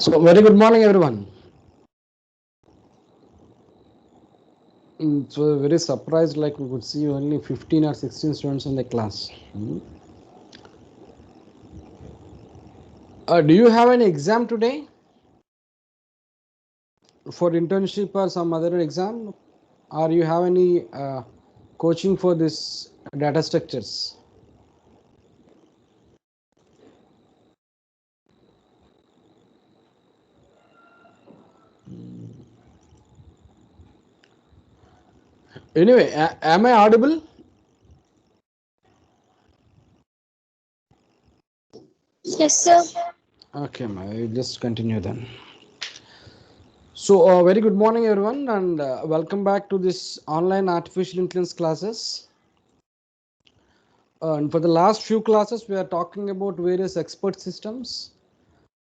So, very good morning, everyone. So, very surprised, like we could see only 15 or 16 students in the class. Do you have any exam today for internship or some other exam? Or you have any coaching for this data structures? Anyway, am I audible? Yes, sir. Okay, I will just continue then. So, very good morning, everyone, and welcome back to this online artificial intelligence classes. And for the last few classes, we are talking about various expert systems.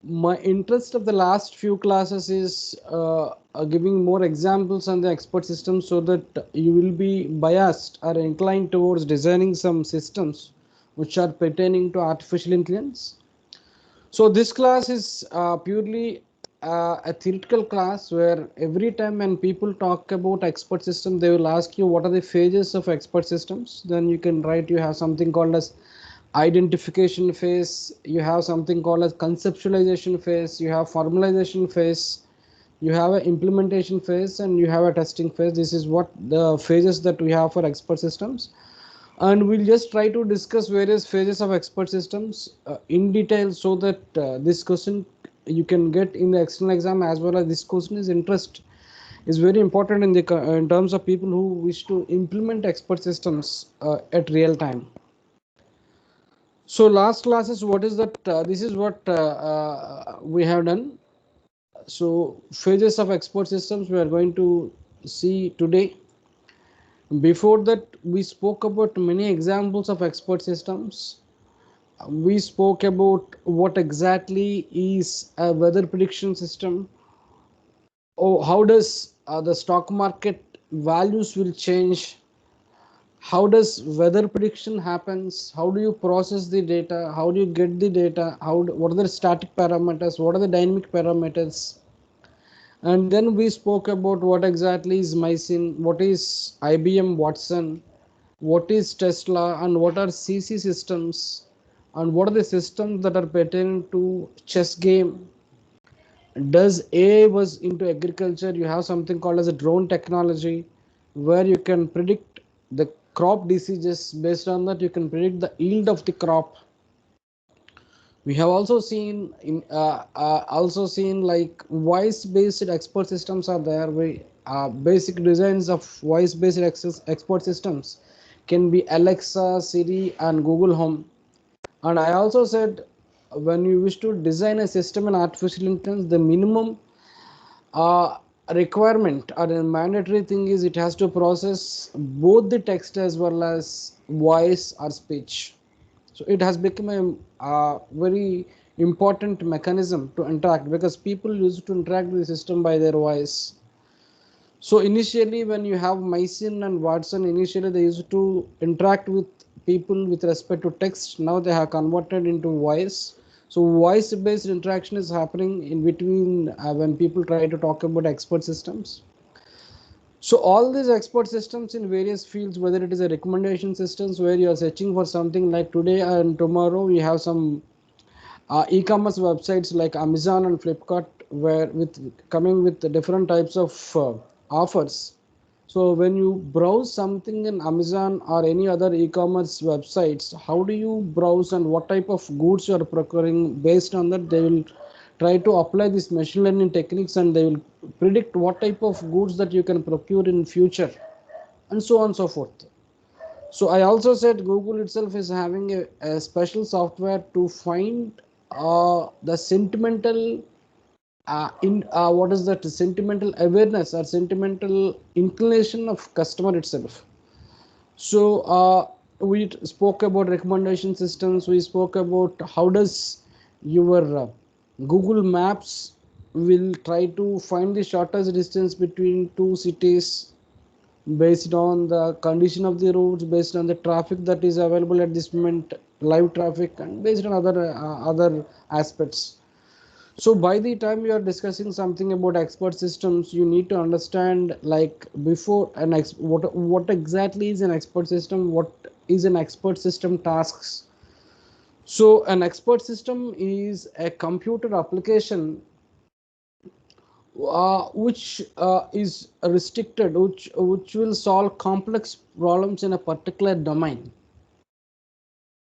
My interest of the last few classes is giving more examples on the expert systems so that you will be biased or inclined towards designing some systems which are pertaining to artificial intelligence. So this class is purely a theoretical class where every time when people talk about expert system, they will ask you what are the phases of expert systems. Then you can write you have something called as identification phase, you have something called as conceptualization phase, you have formalization phase, you have an implementation phase, and you have a testing phase. This is what the phases that we have for expert systems, and we'll just try to discuss various phases of expert systems in detail so that this question you can get in the external exam, as well as this question is interest is very important in the in terms of people who wish to implement expert systems at real time. So last classes, what is that? This is what we have done. So phases of export systems we are going to see today. Before that, we spoke about many examples of export systems. We spoke about what exactly is a weather prediction system. Oh, how does the stock market values will change? How does weather prediction happens? How do you process the data? How do you get the data? What are the static parameters? What are the dynamic parameters? And then we spoke about what exactly is Mycin, what is IBM Watson, what is Tesla, and what are CC systems, and what are the systems that are pertaining to chess game. Does AI was into agriculture? You have something called as a drone technology, where you can predict the crop diseases. Based on that, you can predict the yield of the crop. We have also seen like voice based expert systems are there. We basic designs of voice based expert systems can be Alexa, Siri, and Google Home. And I also said when you wish to design a system in artificial intelligence, the minimum uh, requirement or a mandatory thing is it has to process both the text as well as voice or speech. So it has become a very important mechanism to interact, because people used to interact with the system by their voice. So initially when you have Mycin and Watson, initially they used to interact with people with respect to text. Now they have converted into voice. So voice based interaction is happening in between when people try to talk about expert systems. So all these expert systems in various fields, whether it is a recommendation systems where you are searching for something, like today and tomorrow we have some e-commerce websites like Amazon and Flipkart, where with coming with the different types of offers. So when you browse something in Amazon or any other e-commerce websites, how do you browse and what type of goods you are procuring? Based on that, they will try to apply these machine learning techniques, and they will predict what type of goods that you can procure in future, and so on and so forth. So I also said Google itself is having a special software to find the sentimental in what is that sentimental awareness or sentimental inclination of customer itself. So we spoke about recommendation systems. We spoke about how does your Google Maps will try to find the shortest distance between two cities based on the condition of the roads, based on the traffic that is available at this moment, live traffic, and based on other aspects. So by the time you are discussing something about expert systems, you need to understand like before what exactly is an expert system, what is an expert system tasks. So an expert system is a computer application which is restricted, which will solve complex problems in a particular domain.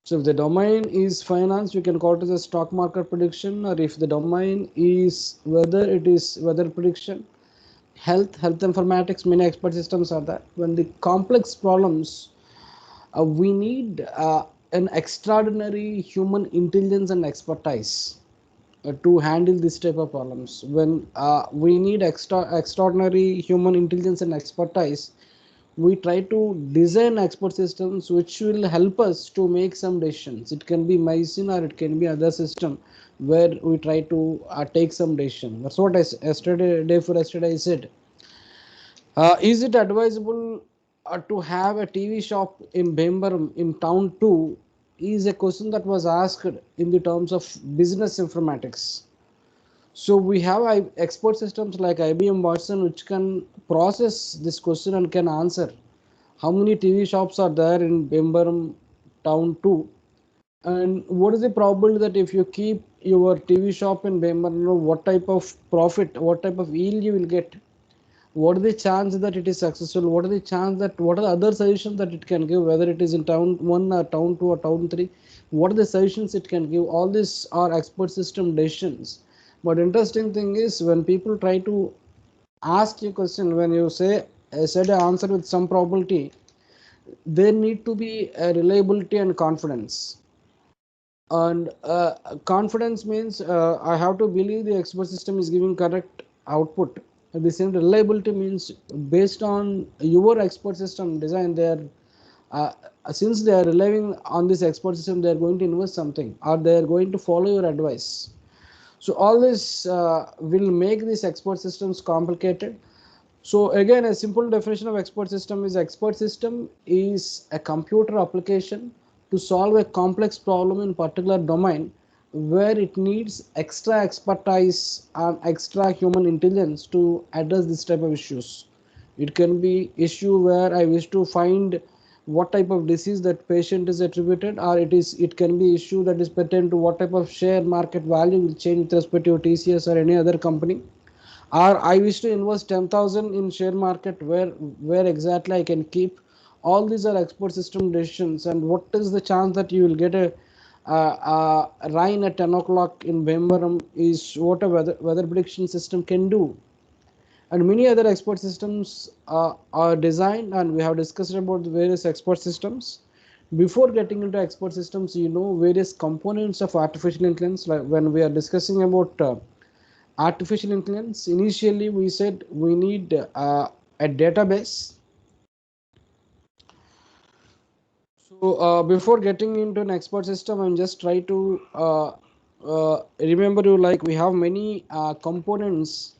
So if the domain is finance, you can call it as a stock market prediction, or if the domain is weather, it is weather prediction. Health informatics, many expert systems are there. When the complex problems, we need an extraordinary human intelligence and expertise to handle this type of problems. When we need extraordinary human intelligence and expertise, we try to design expert systems which will help us to make some decisions. It can be medicine or it can be other system where we try to take some decision. That's what I yesterday, day for yesterday I said. Is it advisable to have a TV shop in Bembaram in town 2? Is a question that was asked in the terms of business informatics. So we have expert systems like IBM Watson which can process this question and can answer how many TV shops are there in Bembaram town 2, and what is the probability that if you keep your TV shop in Bembaram, what type of profit, what type of yield you will get, what is the chance that it is successful, what is the chance that, what are the other solutions that it can give, whether it is in town 1 or town 2 or town 3, what are the solutions it can give. All these are expert system decisions. But interesting thing is when people try to ask you question, when you say said an answer with some probability, there need to be a reliability and confidence. And confidence means I have to believe the expert system is giving correct output. At the same, reliability means based on your expert system design, they are uh, since they are relying on this expert system, they are going to invest something or they are going to follow your advice. So all this will make these expert systems complicated. So again, a simple definition of expert system is expert system is a computer application to solve a complex problem in particular domain where it needs extra expertise and extra human intelligence to address this type of issues. It can be issue where I wish to find what type of disease that patient is attributed, or it can be issue that is pertain to what type of share market value will change with respect to TCS or any other company, or I wish to invest 10,000 in share market, where exactly I can keep. All these are expert system decisions, and what is the chance that you will get a rain at 10 o'clock in Bembaram is what a weather prediction system can do. And many other expert systems are designed, and we have discussed about the various expert systems. Before getting into expert systems, you know various components of artificial intelligence. Like when we are discussing about artificial intelligence, initially we said we need a database. So before getting into an expert system, I'm just try to remember you, like we have many components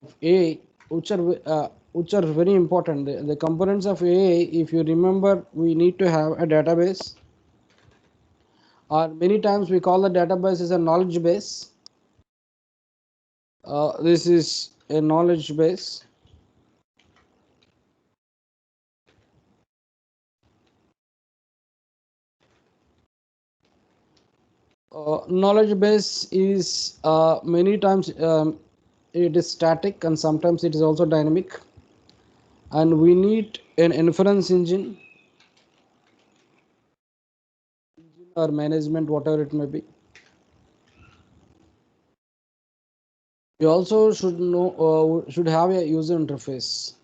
of AI which are very important. The components of AI, if you remember, we need to have a database, or many times we call the database as a knowledge base. This is a knowledge base. Knowledge base is many times it is static and sometimes it is also dynamic, and we need an inference engine or management, whatever it may be. We also should know should have a user interface.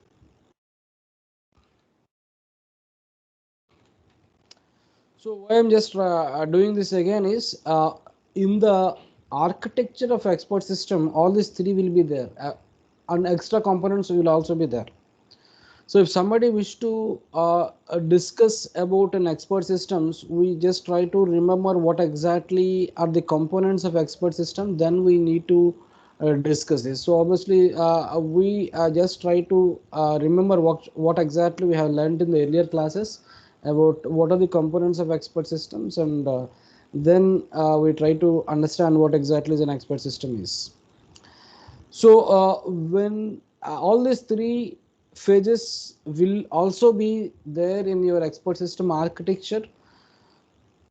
So why I'm just doing this again is in the architecture of expert system, all these three will be there, and extra components will also be there. So if somebody wish to discuss about an expert systems, we just try to remember what exactly are the components of expert system. Then we need to discuss this. So obviously we just try to remember what exactly we have learned in the earlier classes about what are the components of expert systems, and Then we try to understand what exactly an expert system is. So when all these three phases will also be there in your expert system architecture.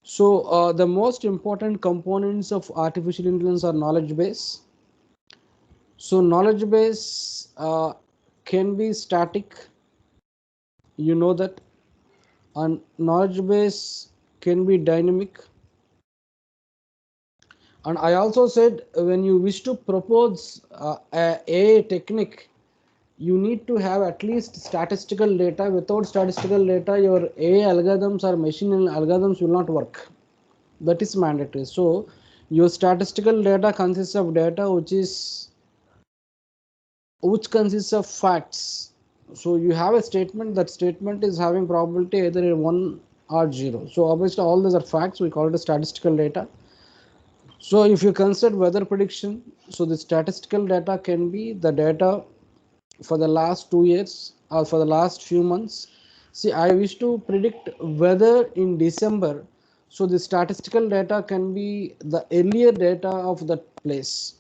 So the most important components of artificial intelligence are knowledge base. So knowledge base can be static, you know that, and knowledge base can be dynamic. And I also said when you wish to propose a technique, you need to have at least statistical data. Without statistical data, your AI algorithms or machine learning algorithms will not work. That is mandatory. So your statistical data consists of data which consists of facts. So you have a statement, that statement is having probability either in 1 or 0. So obviously all these are facts, we call it a statistical data. So if you consider weather prediction, so the statistical data can be the data for the last 2 years or for the last few months. See, I wish to predict weather in December. So the statistical data can be the earlier data of that place.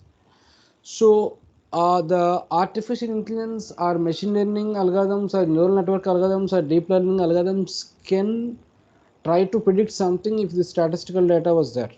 So the artificial intelligence or machine learning algorithms or neural network algorithms or deep learning algorithms can try to predict something if the statistical data was there.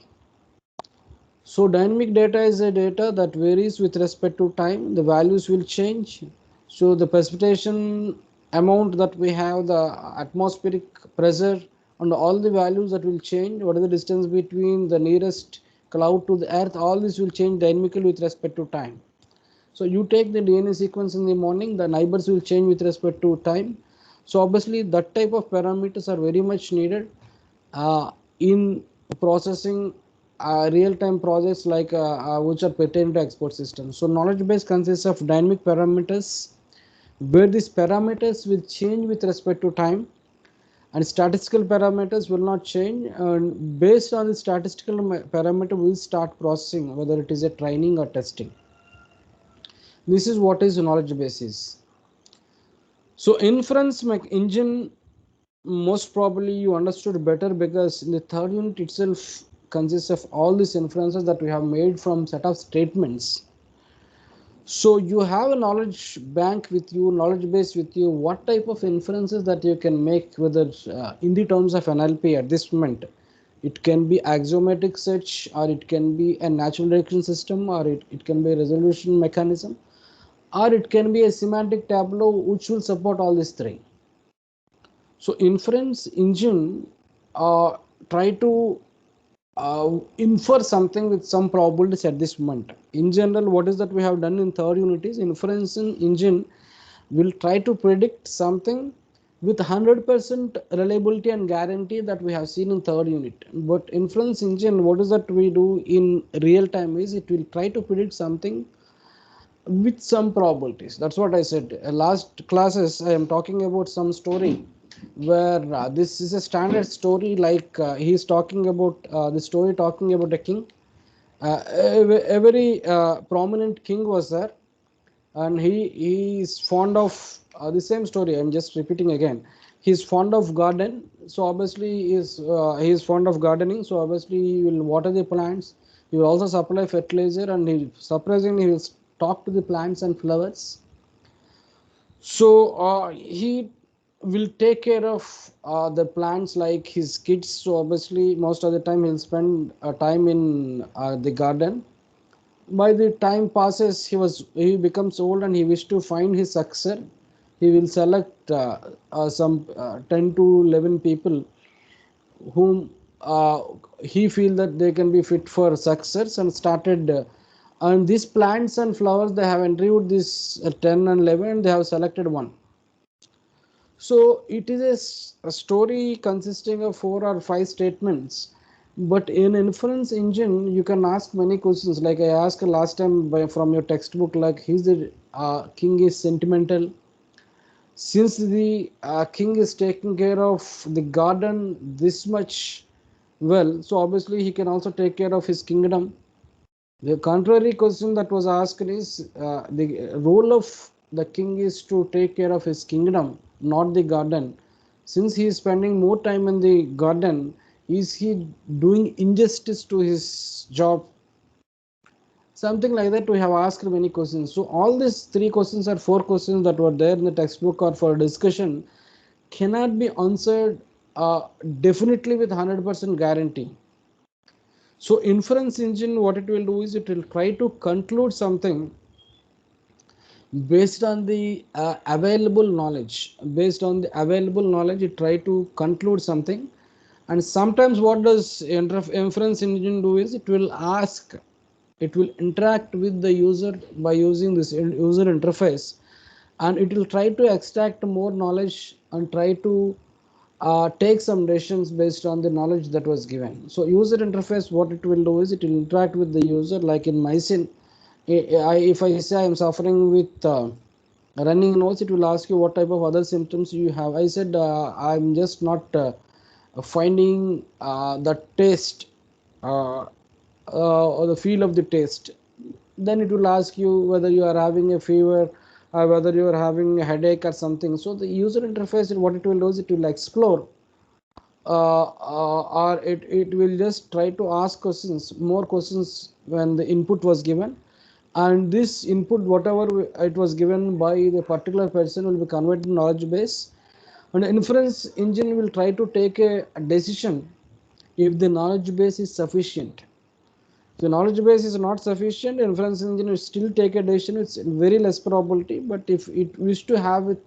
So dynamic data is a data that varies with respect to time. The values will change. So the precipitation amount that we have, the atmospheric pressure, and all the values that will change. What is the distance between the nearest cloud to the earth? All this will change dynamically with respect to time. So you take the DNA sequence in the morning, the neighbors will change with respect to time. So obviously that type of parameters are very much needed in processing real-time projects like which are pertaining to export systems. So knowledge base consists of dynamic parameters where these parameters will change with respect to time, and statistical parameters will not change, and based on the statistical parameter we will start processing whether it is a training or testing. This is what is knowledge base is. So inference engine, most probably you understood better because in the third unit itself consists of all these inferences that we have made from set of statements. So you have a knowledge bank with you, knowledge base with you, what type of inferences that you can make, whether in the terms of NLP at this moment. It can be axiomatic search, or it can be a natural direction system, or it can be a resolution mechanism, or it can be a semantic tableau which will support all these three. So inference engine try to infer something with some probabilities at this moment. In general, what is that we have done in third unit is inference engine will try to predict something with 100% reliability and guarantee that we have seen in third unit. But inference engine, what is that we do in real time is it will try to predict something with some probabilities. That's what I said. Last classes, I am talking about some story where this is a standard story, like he is talking about the story talking about a king. A very prominent king was there, and he is fond of the same story. I'm just repeating again. He's fond of garden, so obviously he is fond of gardening. So obviously he will water the plants. He will also supply fertilizer, and he surprisingly he will talk to the plants and flowers. So he will take care of the plants like his kids. So obviously most of the time he'll spend time in the garden. By the time passes, he becomes old and he wishes to find his successor. He will select some 10 to 11 people whom he feel that they can be fit for success, and started and these plants and flowers, they have interviewed this 10 and 11 and they have selected one. So it is a story consisting of 4 or 5 statements. But in inference engine, you can ask many questions. Like I asked last time from your textbook, like is the king is sentimental? Since the king is taking care of the garden this much well, so obviously he can also take care of his kingdom. The contrary question that was asked is the role of the king is to take care of his kingdom, not the garden. Since he is spending more time in the garden, Is he doing injustice to his job? Something like that. We have asked many questions. So all these three questions or four questions that were there in the textbook or for discussion cannot be answered definitely with 100% guarantee. So inference engine, what it will do is it will try to conclude something based on the available knowledge. Based on the available knowledge, it try to conclude something. And sometimes what does inference engine do is it will ask, it will interact with the user by using this user interface, and it will try to extract more knowledge and try to take some decisions based on the knowledge that was given. So user interface, what it will do is it will interact with the user. Like in mycin, if I say I am suffering with running nose, it will ask you what type of other symptoms you have. I said I'm just not finding the taste or the feel of the taste. Then it will ask you whether you are having a fever or whether you are having a headache or something. So the user interface, what it will do is it will explore or it will just try to ask questions, more questions when the input was given, and this input whatever it was given by the particular person will be converted to knowledge base, and inference engine will try to take a decision if the knowledge base is sufficient. If the knowledge base is not sufficient, inference engine will still take a decision with very less probability, but if it wish to have it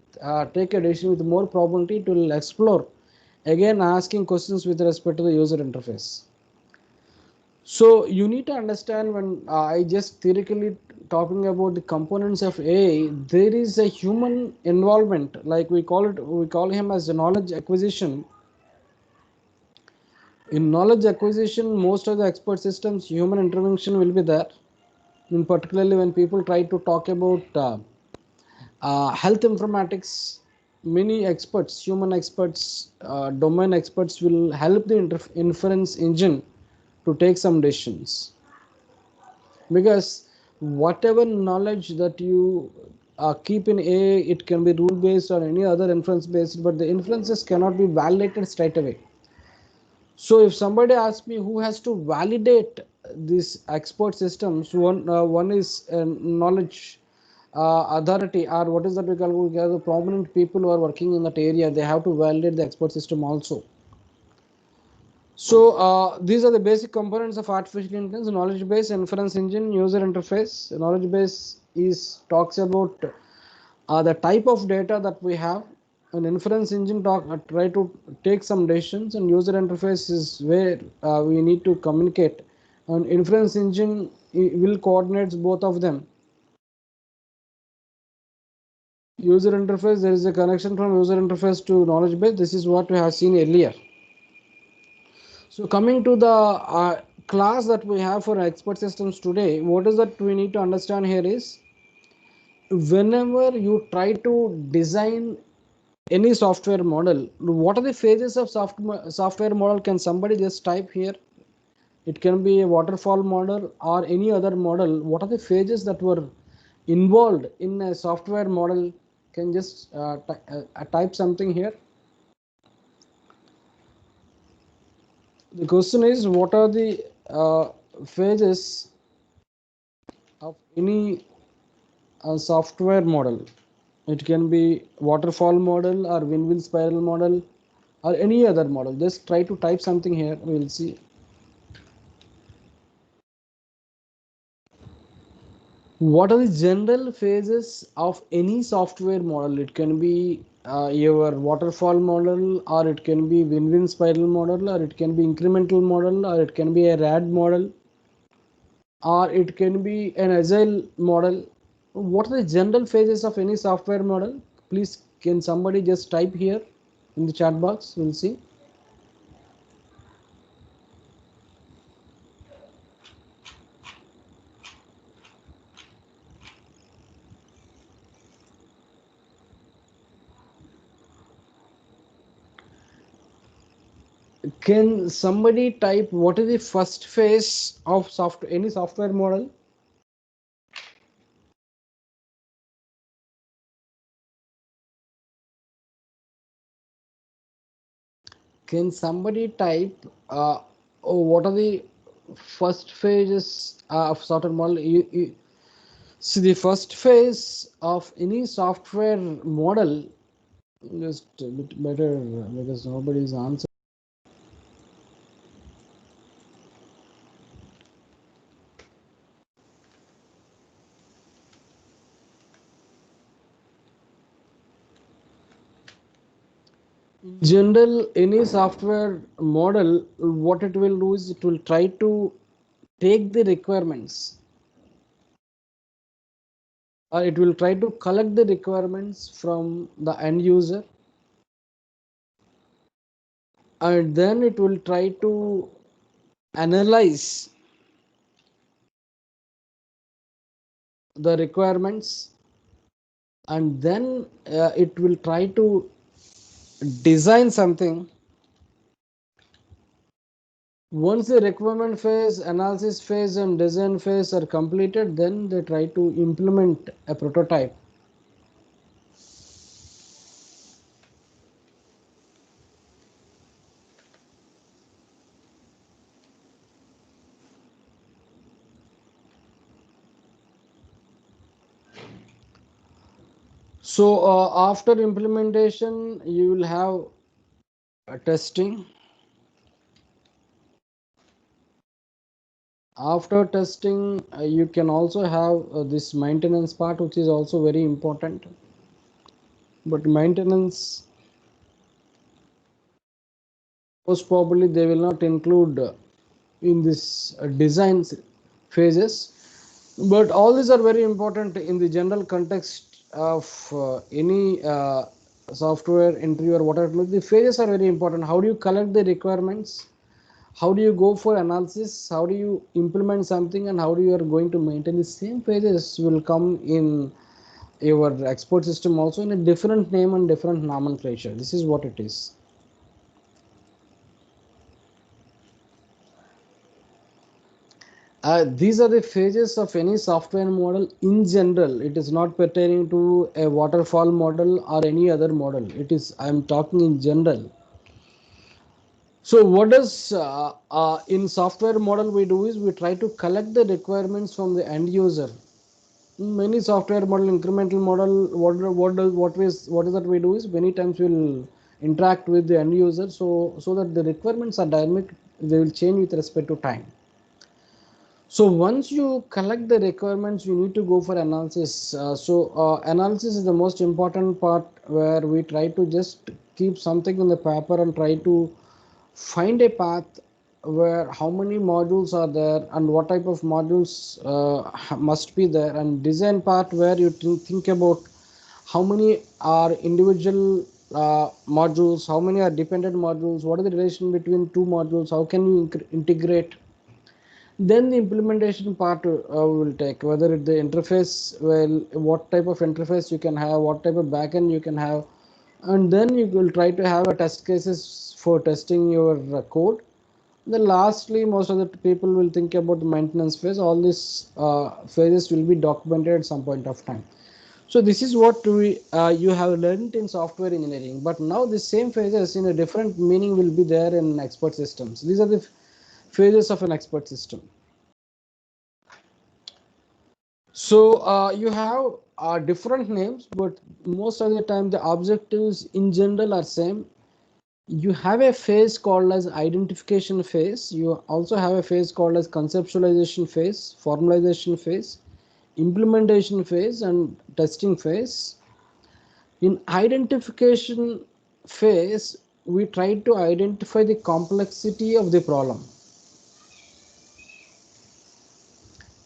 take a decision with more probability, it will explore, again asking questions with respect to the user interface. So you need to understand, when I just theoretically talking about the components of AI, there is a human involvement, like we call him as a knowledge acquisition. In knowledge acquisition, most of the expert systems, human intervention will be there. In particularly when people try to talk about health informatics, many experts, human experts, domain experts will help the inference engine to take some decisions, because whatever knowledge that you keep in AI, it can be rule based or any other inference based, but the inferences cannot be validated straight away. So if somebody asks me who has to validate these expert systems, one is knowledge authority, or what is that we call the prominent people who are working in that area. They have to validate the expert system also. So these are the basic components of artificial intelligence: knowledge base, inference engine, user interface. Knowledge base is talks about the type of data that we have. An inference engine try to take some decisions, and user interface is where we need to communicate. An inference engine will coordinates both of them. User interface, there is a connection from user interface to knowledge base. This is what we have seen earlier. So coming to the class that we have for expert systems today, what is that we need to understand here is, whenever you try to design any software model, what are the phases of software model? Can somebody just type here? It can be a waterfall model or any other model. What are the phases that were involved in a software model? Can just type something here. The question is, what are the phases of any software model? It can be waterfall model or windmill spiral model or any other model. Just try to type something here. We will see. What are the general phases of any software model? It can be your waterfall model, or it can be win-win spiral model, or it can be incremental model, or it can be a RAD model, or it can be an agile model. What are the general phases of any software model? Please, can somebody just type here in the chat box? We'll see. Can somebody type what is the first phase of any software model? Can somebody type what are the first phases of software model? See, the first phase of any software model, just a bit better because nobody is answering. In general, any software model, what it will do is it will try to take the requirements, or it will try to collect the requirements from the end user, and then it will try to analyze the requirements, and then it will try to design something. Once the requirement phase, analysis phase, and design phase are completed, then they try to implement a prototype. So after implementation, you will have testing. After testing, you can also have this maintenance part, which is also very important. But maintenance, most probably they will not include in this design phases. But all these are very important in the general context of any software entry or whatever. The phases are very important. How do you collect the requirements? How do you go for analysis? How do you implement something? And how do you are going to maintain the same phases will come in your export system also in a different name and different nomenclature. This is what it is. These are the phases of any software model in general. It is not pertaining to a waterfall model or any other model. It is, I am talking in general. So what does in software model we do is we try to collect the requirements from the end user. Many software model, incremental model, what is that we do is many times we'll interact with the end user, so that the requirements are dynamic, they will change with respect to time. So once you collect the requirements, you need to go for analysis. Analysis is the most important part, where we try to just keep something in the paper and try to find a path where how many modules are there and what type of modules must be there, and design part where you think about how many are individual modules, how many are dependent modules, what is the relation between two modules, how can you integrate. Then the implementation part will take, whether the interface, well, what type of interface you can have, what type of backend you can have, and then you will try to have a test cases for testing your code. Then lastly, most of the people will think about the maintenance phase. All these phases will be documented at some point of time. So this is what you have learned in software engineering, but now the same phases in a different meaning will be there in expert systems. These are the phases of an expert system. So you have different names, but most of the time the objectives in general are same. You have a phase called as identification phase. You also have a phase called as conceptualization phase, formalization phase, implementation phase, and testing phase. In identification phase, we try to identify the complexity of the problem.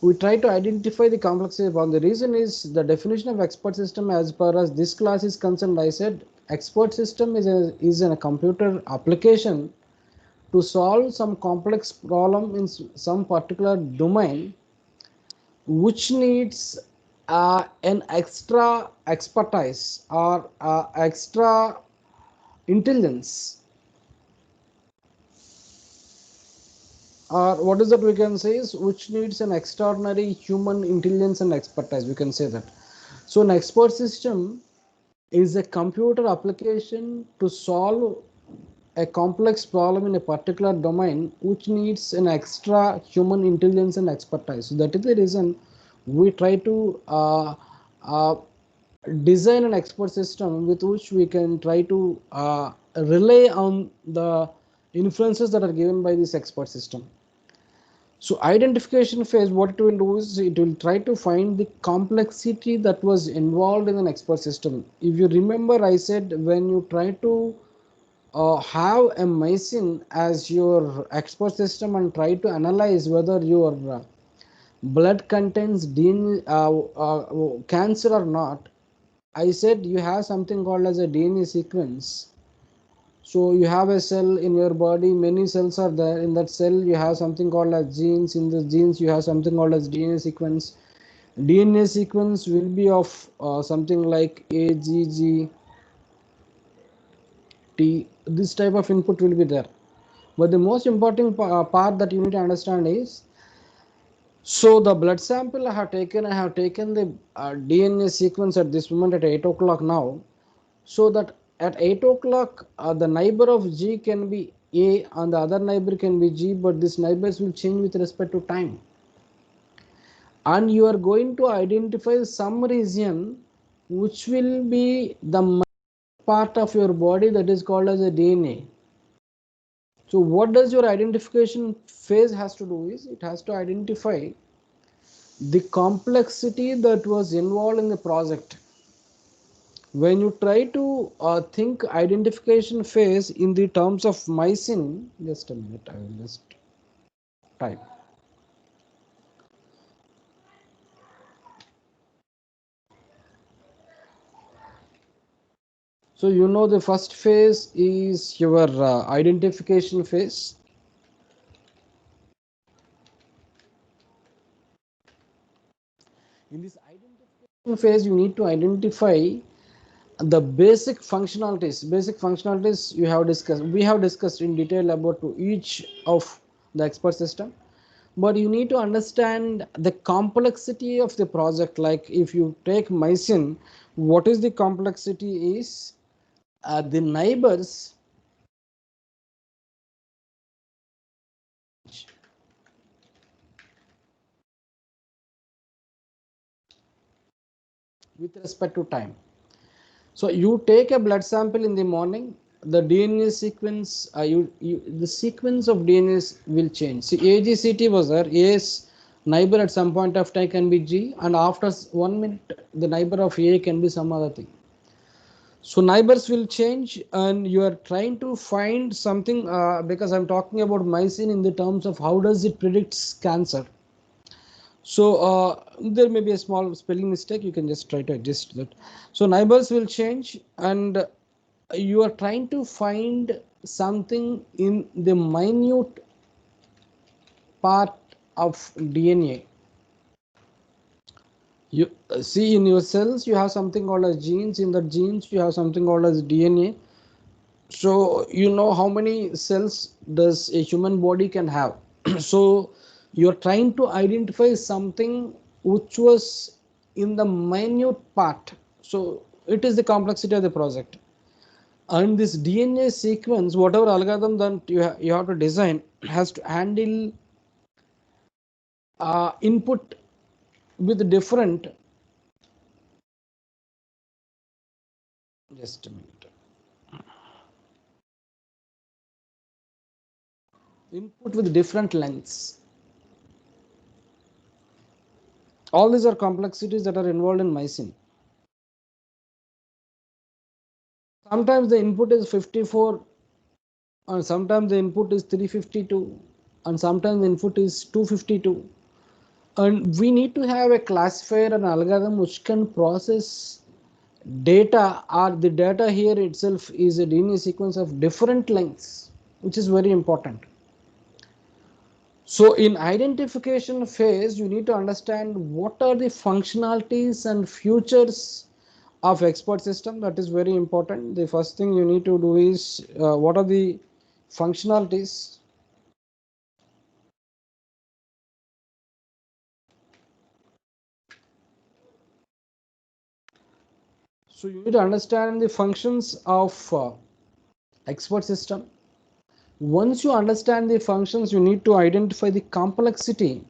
We try to identify the complexity of the reason is the definition of expert system. As far as this class is concerned, I said expert system is a computer application to solve some complex problem in some particular domain, which needs an extra expertise or extra intelligence, or what is that we can say is which needs an extraordinary human intelligence and expertise, we can say that. So an expert system is a computer application to solve a complex problem in a particular domain which needs an extra human intelligence and expertise. So that is the reason we try to uh, design an expert system with which we can try to rely on the inferences that are given by this expert system. So identification phase, what it will do is it will try to find the complexity that was involved in an expert system. If you remember, I said when you try to have a mycin as your expert system and try to analyze whether your blood contains cancer or not, I said you have something called as a DNA sequence. So you have a cell in your body, many cells are there. In that cell, you have something called as genes. In the genes, you have something called as DNA sequence. DNA sequence will be of something like A, G, G, T. This type of input will be there. But the most important part that you need to understand is, so the blood sample I have taken the DNA sequence at this moment at 8 o'clock now. So that at 8 o'clock, the neighbor of G can be A and the other neighbor can be G, but these neighbors will change with respect to time. And you are going to identify some region which will be the part of your body that is called as a DNA. So what does your identification phase has to do is, it has to identify the complexity that was involved in the project. When you try to think identification phase in the terms of mycin, just a minute, I will just type. So you know the first phase is your identification phase. In this identification phase, you need to identify the basic functionalities. Basic functionalities you have discussed. We have discussed in detail about each of the expert system. But you need to understand the complexity of the project. Like if you take mycin, what is the complexity is the neighbors with respect to time. So you take a blood sample in the morning, the DNA sequence, the sequence of DNA will change. See, AGCT was there. A's neighbor at some point of time can be G, and after 1 minute, the neighbor of A can be some other thing. So neighbors will change, and you are trying to find something because I'm talking about mycin in the terms of how does it predicts cancer. So there may be a small spelling mistake. You can just try to adjust that. So neighbors will change, and you are trying to find something in the minute part of DNA. You see in your cells, you have something called as genes. In the genes, you have something called as DNA. So you know how many cells does a human body can have. So you're trying to identify something which was in the minute part. So it is the complexity of the project. And this DNA sequence, whatever algorithm that you have to design, has to handle input with different, just a minute, input with different lengths. All these are complexities that are involved in mycin. Sometimes the input is 54, and sometimes the input is 352, and sometimes the input is 252. And we need to have a classifier and algorithm which can process data, or the data here itself is a DNA sequence of different lengths, which is very important. So in identification phase, you need to understand what are the functionalities and features of expert system. That is very important. The first thing you need to do is what are the functionalities. So you need to understand the functions of expert system. Once you understand the functions, you need to identify the complexity.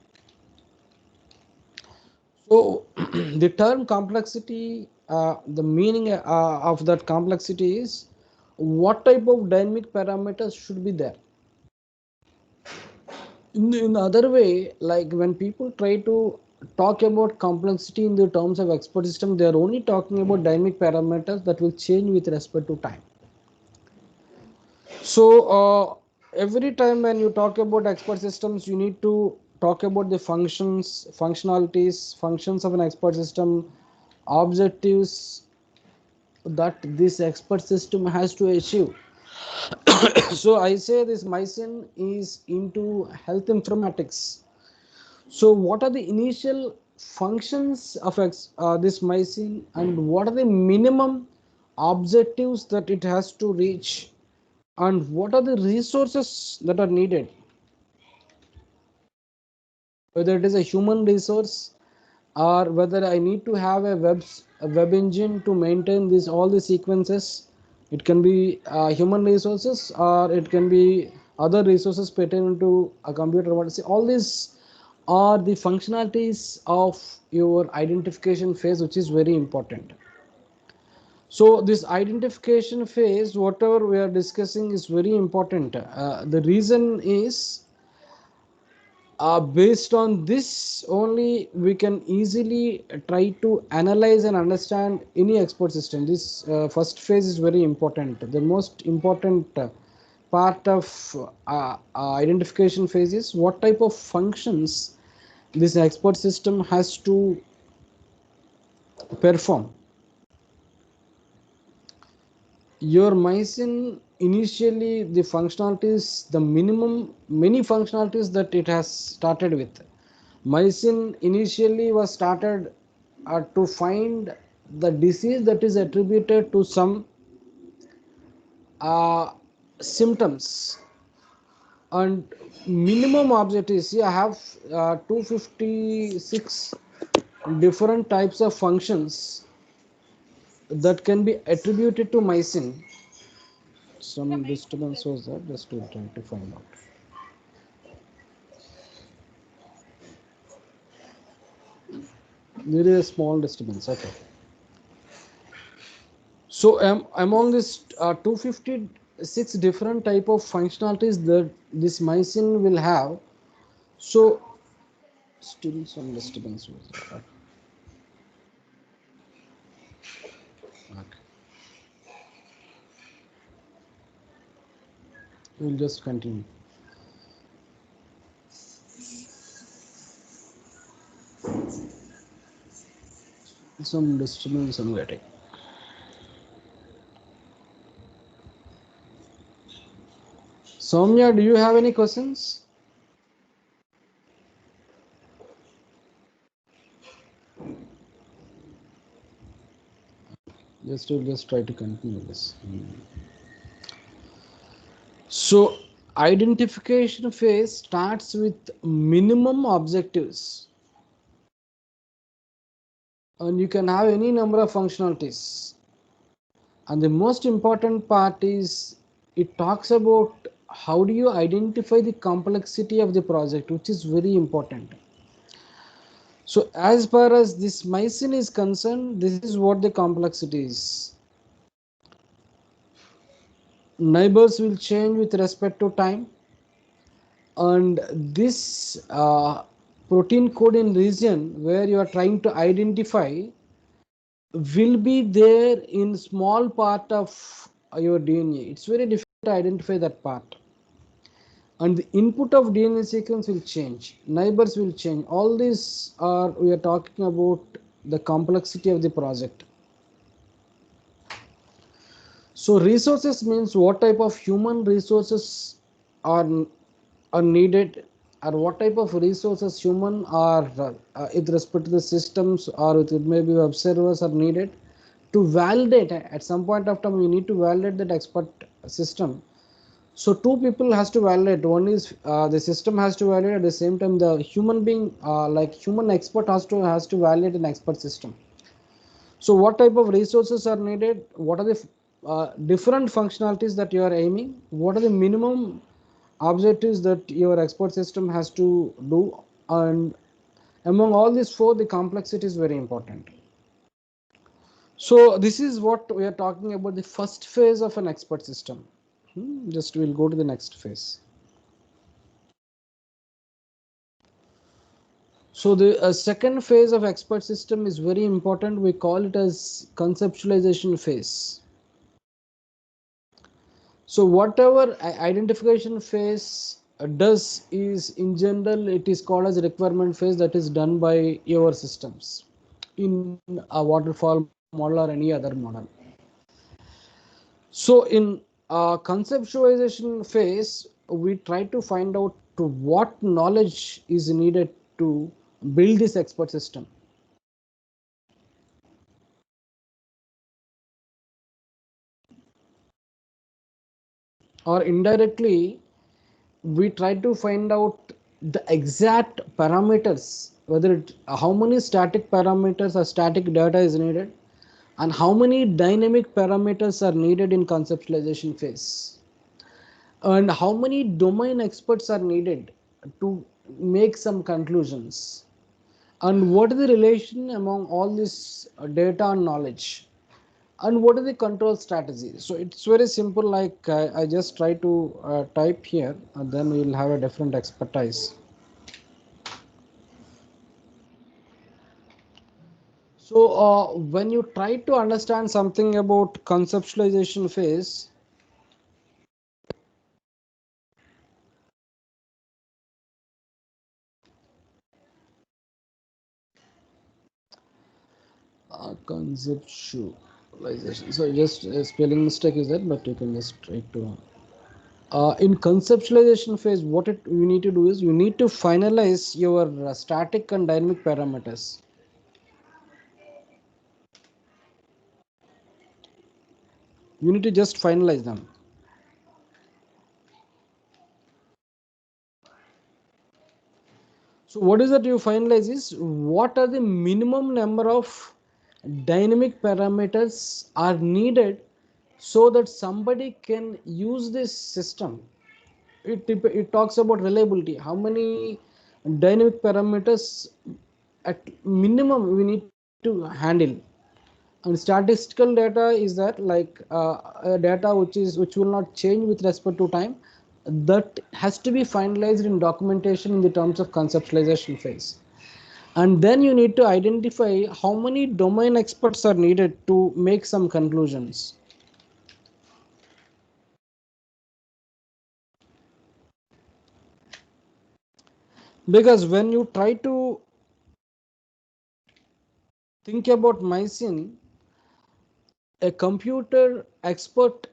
So the term complexity, the meaning of that complexity is what type of dynamic parameters should be there. In the other way, like when people try to talk about complexity in the terms of expert system, they are only talking about dynamic parameters that will change with respect to time. So every time when you talk about expert systems, you need to talk about the functions, functionalities, functions of an expert system, objectives that this expert system has to achieve. So I say this Mycin is into health informatics. So what are the initial functions of this Mycin, and what are the minimum objectives that it has to reach, and what are the resources that are needed, whether it is a human resource or whether I need to have a web engine to maintain this all the sequences. It can be human resources or it can be other resources pertaining to a computer. What say all these are the functionalities of your identification phase, which is very important. So this identification phase, whatever we are discussing, is very important. The reason is based on this only we can easily try to analyze and understand any export system. This first phase is very important. The most important part of identification phase is what type of functions this export system has to perform. Your Mycin, initially the functionalities, the minimum many functionalities that it has started with. Mycin initially was started to find the disease that is attributed to some uh, symptoms, and minimum objectives. See, I have 256 different types of functions that can be attributed to Mycin. Some disturbance was there, just to try to find out. There is a small disturbance. Okay. So among this 256 different type of functionalities that this Mycin will have, so still some disturbance was there. Okay. We'll just continue. Some disturbance I'm getting. Soumya, do you have any questions? Just try to continue this. So identification phase starts with minimum objectives, and you can have any number of functionalities. And the most important part is it talks about how do you identify the complexity of the project, which is very important. So as far as this Mycin is concerned, this is what the complexity is. Neighbors will change with respect to time, and this protein code in region where you are trying to identify will be there in small part of your DNA. It's very difficult to identify that part. And the input of DNA sequence will change, neighbors will change. All these are, we are talking about the complexity of the project. So resources means what type of human resources are needed, or what type of resources human are with respect to the systems or with it maybe web servers are needed to validate. At some point of time you need to validate that expert system. So two people has to validate. One is the system has to validate, at the same time the human being like human expert has to validate an expert system. So what type of resources are needed? What are the different functionalities that you are aiming? What are the minimum objectives that your expert system has to do, and among all these four, the complexity is very important. So this is what we are talking about, the first phase of an expert system. Just we'll go to the next phase. So the second phase of expert system is very important. We call it as conceptualization phase. So whatever identification phase does is, in general, it is called as a requirement phase that is done by your systems in a waterfall model or any other model. So in conceptualization phase, we try to find out to what knowledge is needed to build this expert system. Or indirectly, we try to find out the exact parameters, whether how many static parameters or static data is needed, and how many dynamic parameters are needed in conceptualization phase, and how many domain experts are needed to make some conclusions, and what is the relation among all this data and knowledge, and what is the control strategy. So it's very simple, like I just try to type here, and then we'll have a different expertise. So when you try to understand something about conceptualization phase, conceptualization. So just spelling mistake is that, but you can just try to. In conceptualization phase, what you need to do is you need to finalize your static and dynamic parameters. You need to just finalize them. So what is that you finalize is what are the minimum number of dynamic parameters are needed so that somebody can use this system. It talks about reliability. How many dynamic parameters at minimum we need to handle. And statistical data is that, like data which will not change with respect to time, that has to be finalized in documentation in the terms of conceptualization phase. And then you need to identify how many domain experts are needed to make some conclusions. Because when you try to think about mycin, a computer expert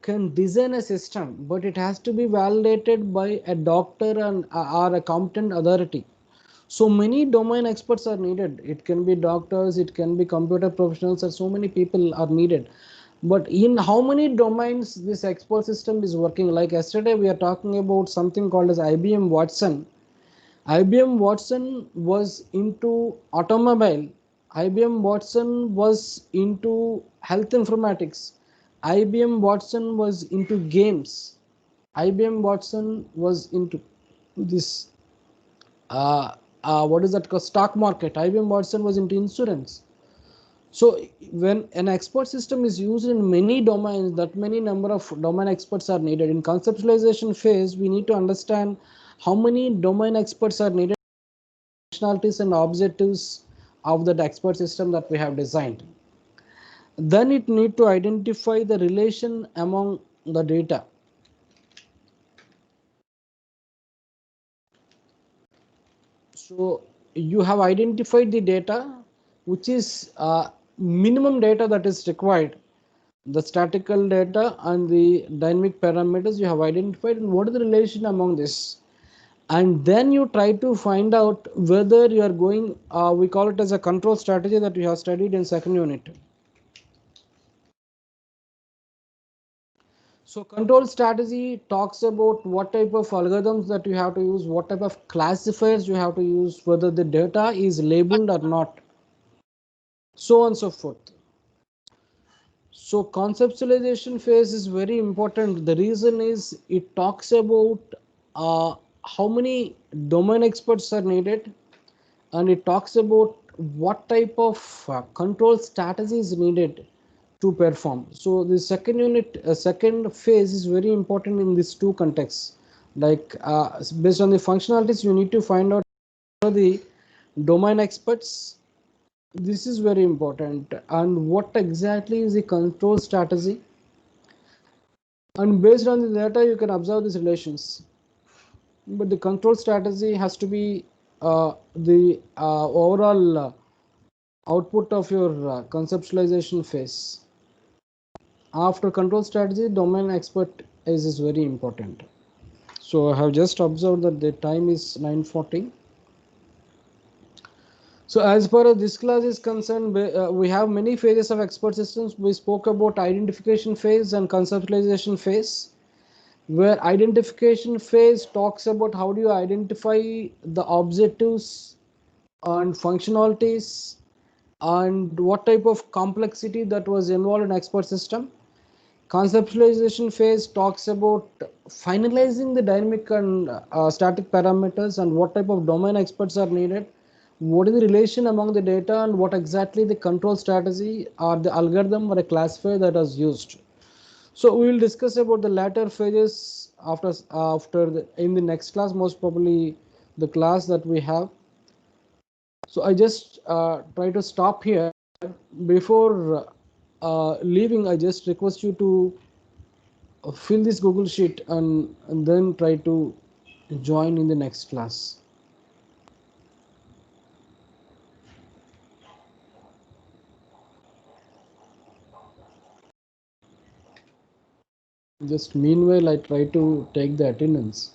can design a system, but it has to be validated by a doctor and or a competent authority. So many domain experts are needed. It can be doctors, it can be computer professionals, or so many people are needed. But in how many domains this expert system is working? Like yesterday, we are talking about something called as IBM Watson. IBM Watson was into automobile. IBM Watson was into health informatics. IBM Watson was into games. IBM Watson was into this what is that called, stock market. IBM Watson was into insurance. So when an expert system is used in many domains, that many number of domain experts are needed. In conceptualization phase, we need to understand how many domain experts are needed, functionalities and objectives of that expert system that we have designed. Then it need to identify the relation among the data. So you have identified the data, which is minimum data that is required, the statistical data and the dynamic parameters you have identified, and what is the relation among this. And then you try to find out whether you are going, we call it as a control strategy that we have studied in second unit. So control strategy talks about what type of algorithms that you have to use, what type of classifiers you have to use, whether the data is labeled or not, so on and so forth. So conceptualization phase is very important. The reason is it talks about how many domain experts are needed, and it talks about what type of control strategy is needed to perform. So the second unit, second phase is very important in these two contexts. Like based on the functionalities, you need to find out the domain experts. This is very important. And what exactly is the control strategy? And based on the data, you can observe these relations. But the control strategy has to be the overall output of your conceptualization phase. After control strategy, domain expert is very important. So I have just observed that the time is 9:40. So as far as this class is concerned, we have many phases of expert systems. We spoke about identification phase and conceptualization phase, where identification phase talks about how do you identify the objectives and functionalities and what type of complexity that was involved in expert system. Conceptualization phase talks about finalizing the dynamic and static parameters and what type of domain experts are needed, what is the relation among the data, and what exactly the control strategy or the algorithm or a classifier that is used. So we will discuss about the latter phases in the next class, most probably the class that we have. So I just try to stop here. Before leaving, I just request you to fill this Google Sheet and then try to join in the next class. Just meanwhile, I try to take the attendance.